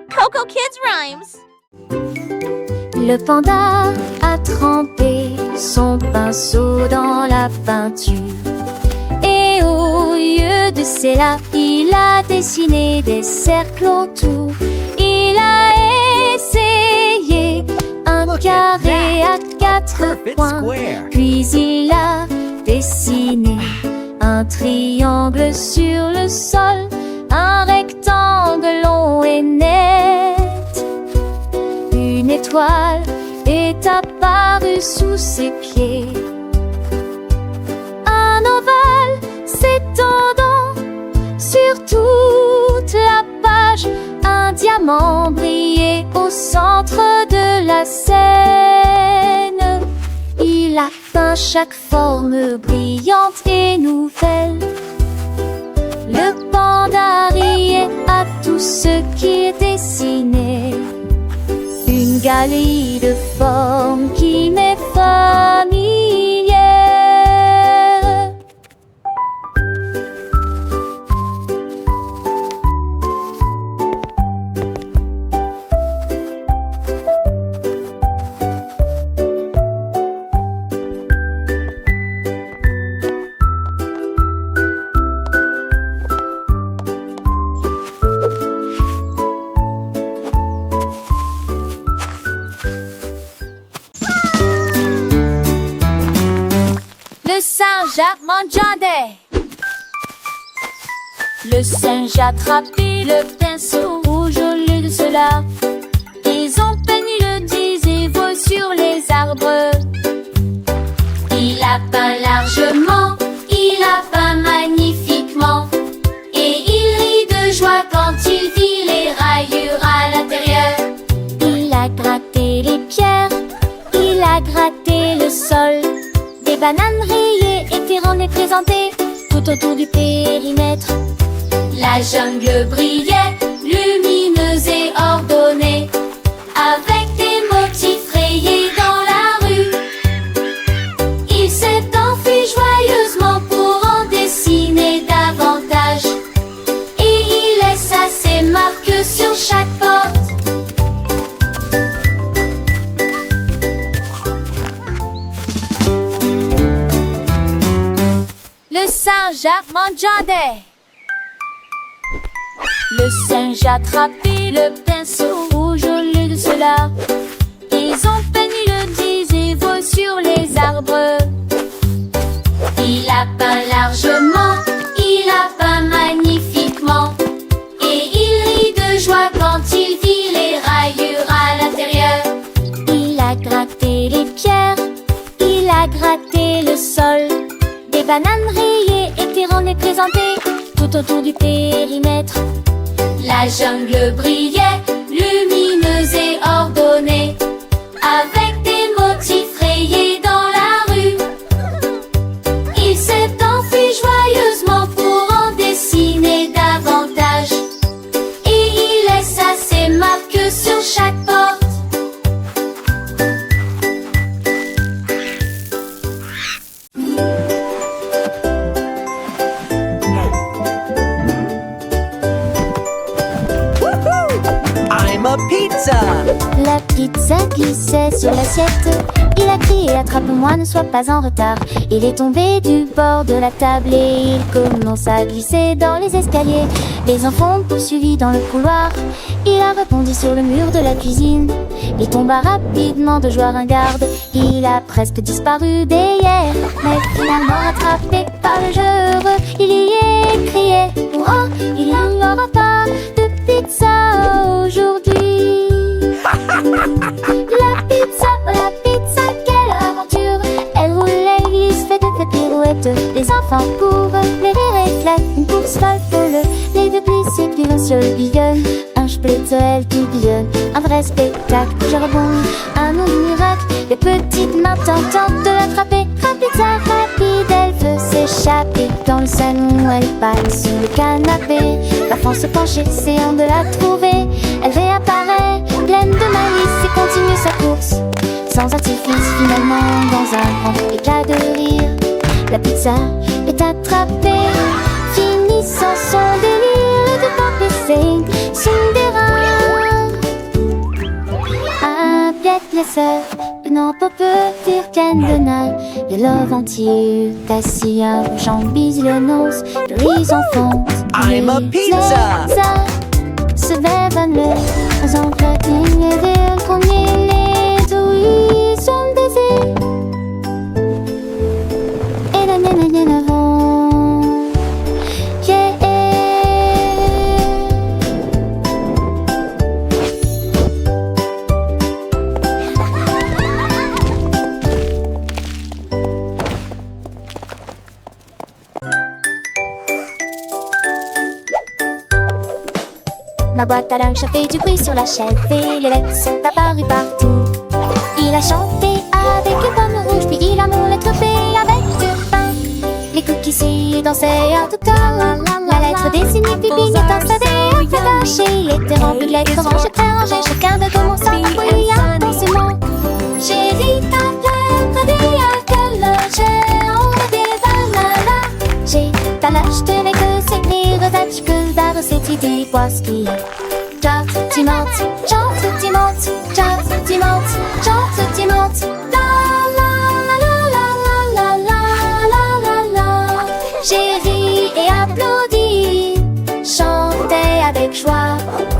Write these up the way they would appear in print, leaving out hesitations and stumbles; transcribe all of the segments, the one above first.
Coco Kids Rhymes. Le panda a trempé son pinceau dans la peinture. Et au lieu de cela, il a dessiné des cercles autour. Il a essayé un carré à 4 points. Puis il a dessiné un triangle sur le sol, un rectangle long et net. Une étoile est apparue sous ses pieds. Un ovale s'étendant sur toute la page. Un diamant brillait au centre de la scène. Il a peint chaque forme brillante et nouvelle. Le panda riait à tout ce qu'il dessinait. Une galerie de formes qui m'est familière. Le singe a mangé. Le singe a attrapé le pinceau rouge au lieu de cela. Ils ont peigné le disévo sur les arbres. Il a peint largement, il a peint magnifiquement. Et il rit de joie quand il vit les rayures à l'intérieur. Il a gratté les pierres, il a gratté le sol. Des bananes rayées étaient représentées tout autour du périmètre. La jungle brillait, lumineuse et ordonnée, avec des motifs rayés dans la rue. Il s'est enfui joyeusement pour en dessiner davantage. Et il laissa ses marques sur chaque porte. Le singe a mangé. Le singe a attrapé le pinceau rouge au lieu de cela. Ils ont peigné le disévo sur les arbres. Il a peint largement, il a peint magnifiquement. Et il rit de joie quand il vit les rayures à l'intérieur. Il a gratté les pierres, il a gratté le sol. Des bananes rayées étaient représentées tout autour du périmètre. La jungle brillait, lumineuse et ordonnée, avec des motifs rayés dans la rue. Il s'est enfui joyeusement pour en dessiner davantage. Et il laissa ses marques sur chaque porte. Pizza! La pizza glissait sur l'assiette. Il a crié: attrape-moi, ne sois pas en retard. Il est tombé du bord de la table et il commence à glisser dans les escaliers. Les enfants l'ont poursuivi dans le couloir. Il a rebondi sur le mur de la cuisine. Il tomba rapidement de joie ringarde. Il a presque disparu dès hier, mais finalement rattrapé par le jeu heureux, il y est crié: oh, il n'y aura pas de pizza aujourd'hui. La pizza, quelle aventure! Elle roulait, il se fait de pirouettes. Les enfants courent, les rires éclatent. Une course folle, les deux glissent et puis un seul billonne. Un splétzel qui billonne, un vrai spectacle. Je rebondis, un autre miracle. Les petites mains tentent de l'attraper. Pizza rapide, elle veut s'échapper. Dans le salon, elle passe sur le canapé. L'enfant se penche, essayant de la trouver. Elle réapparaît, pleine de malice, et continue sa course. Sans artifice, finalement, dans un grand éclat de rire. La pizza est attrapée, finissant son délire. Et devant PC, Cinderella sœurs, non pas dire qu'elle donne. Le love entier, Cassia, jambes, le nose, les enfants. I'm a pizza. Se lèvent le, aux emplois des premiers les douilles sont baisés. Et la mienne avant. Yeah. Ma boîte à linge a fait du bruit sur la chaise et les lettres sont apparues partout. Il a chanté avec une pomme rouge, puis il a mon lettre P avec du pain. Les cookies dansaient en tout cas. La lettre dessinée, puis clignotant sa dé caché. Il était rempli de lettres rangées, très rangées. Chacun de commençant à fouiller intensément. J'ai dit ta lettre, dis à quelle heure j'ai enlevé banana. J'ai ta lettre, je tenais que c'est écrire que d'art cette idée, quoi ce qu'il y a. Chante, timante, chante, timante, chante, timante, chante, timante. La la la la la la la la la. J'ai ri et applaudi, chantais avec joie.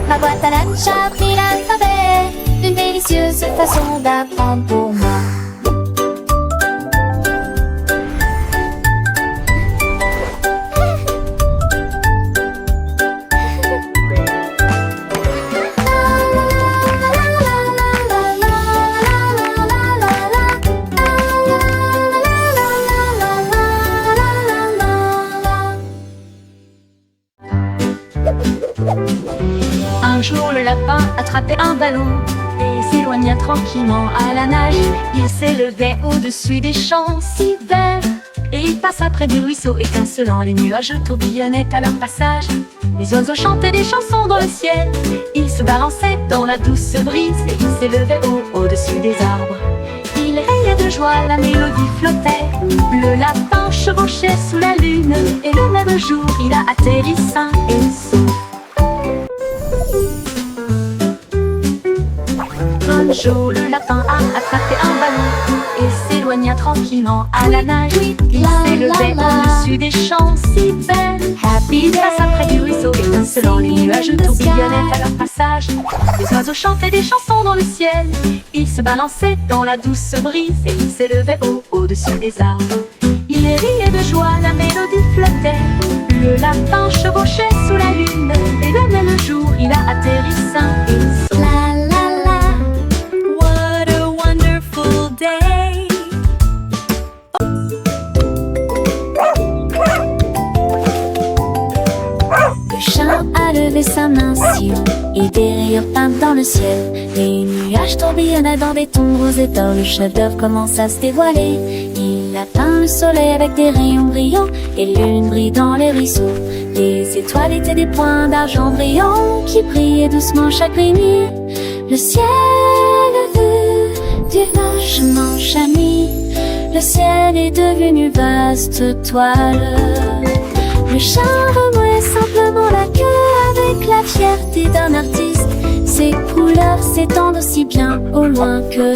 Ma boîte à lunch a pris l'alphabet, une délicieuse façon d'apprendre pour moi. Un jour le lapin attrapait un ballon et s'éloigna tranquillement à la nage. Il s'élevait au-dessus des champs si verts et il passa près du ruisseau étincelant. Les nuages tourbillonnaient à leur passage. Les oiseaux chantaient des chansons dans le ciel. Il se balançait dans la douce brise et il s'élevait au-dessus des arbres. Il riait de joie, la mélodie flottait. Le lapin chevauchait sous la lune et le même jour il a atterri sain et sauf. Un jour, le lapin a attrapé un ballon et s'éloigna tranquillement à la nage. Il s'élevait au-dessus des champs si belles. Il passa près du ruisseau étincelant. Les nuages tourbillonnaient à leur passage. Les oiseaux chantaient des chansons dans le ciel. Il se balançait dans la douce brise et il s'élevait au-dessus des arbres. Il riait de joie, la mélodie flottait. Le lapin chevauchait sous la lune et le même jour, il a atterri sain et sauf. A levé sa main si haut et des rayures peintes dans le ciel. Les nuages tourbillonnaient dans des tons roses et d'or. Le chef-d'œuvre commence à se dévoiler. Il a peint le soleil avec des rayons brillants et lune brille dans les ruisseaux. Les étoiles étaient des points d'argent brillants qui brillaient doucement chaque nuit. Le ciel est vu du vachement chami. Le ciel est devenu vaste toile. Le chat remuait simplement la queue avec la fierté d'un artiste. Ses couleurs s'étendent aussi bien au loin que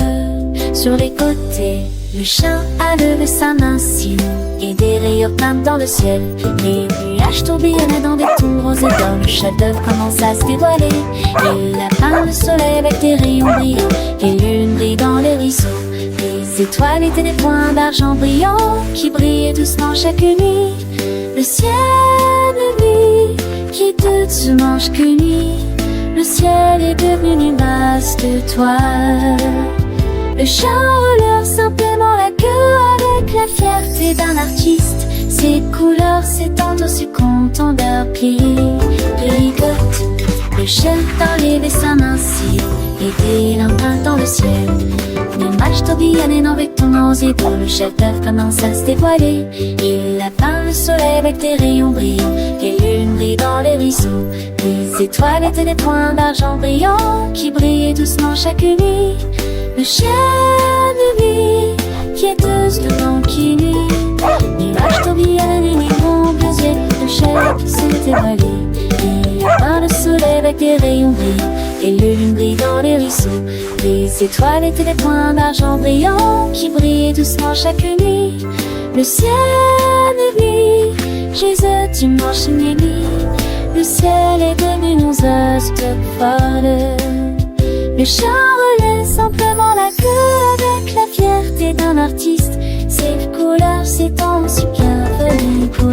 sur les côtés. Le chat a levé sa main si haut et des rayures peintes dans le ciel. Les nuages tourbillonnaient dans des tons roses et d'or. Le chef-d'œuvre commence à se dévoiler. Il a peint le soleil avec des rayons brillants et lune brille dans les ruisseaux. Les étoiles étaient des points d'argent brillants qui brillaient doucement chaque nuit. Le ciel de nuit qui doucement chaque nuit. Le ciel est devenu une vaste toile. Le chat relève simplement la queue avec la fierté d'un artiste. Ses couleurs s'étendent aussi content d'un pied. Rigote, le chef a levé sa main si haut et des lampes peintes dans le ciel. Les matchs tourbillonnent avec ton osier pour le chef-d'œuvre commence à se dévoiler. Il a peint le soleil avec des rayons brillants et lune brille dans les ruisseaux. Les étoiles étaient des points d'argent brillants qui brillaient doucement chaque nuit. Le chien de nuit qui est doucement qui nuit. Les matchs tourbillonnent et les grands yeux. Le chef s'est dévoilé. Il a peint le soleil avec des rayons brillants et le lune brille dans les ruisseaux. Les étoiles étaient des points d'argent brillants qui brillaient doucement chaque nuit. Le ciel est gris, Jésus dimanche inédit. Le ciel est devenu nos heures folles. Le chant relève simplement la queue avec la fierté d'un artiste. Ces couleurs s'étendent si bienvenues pour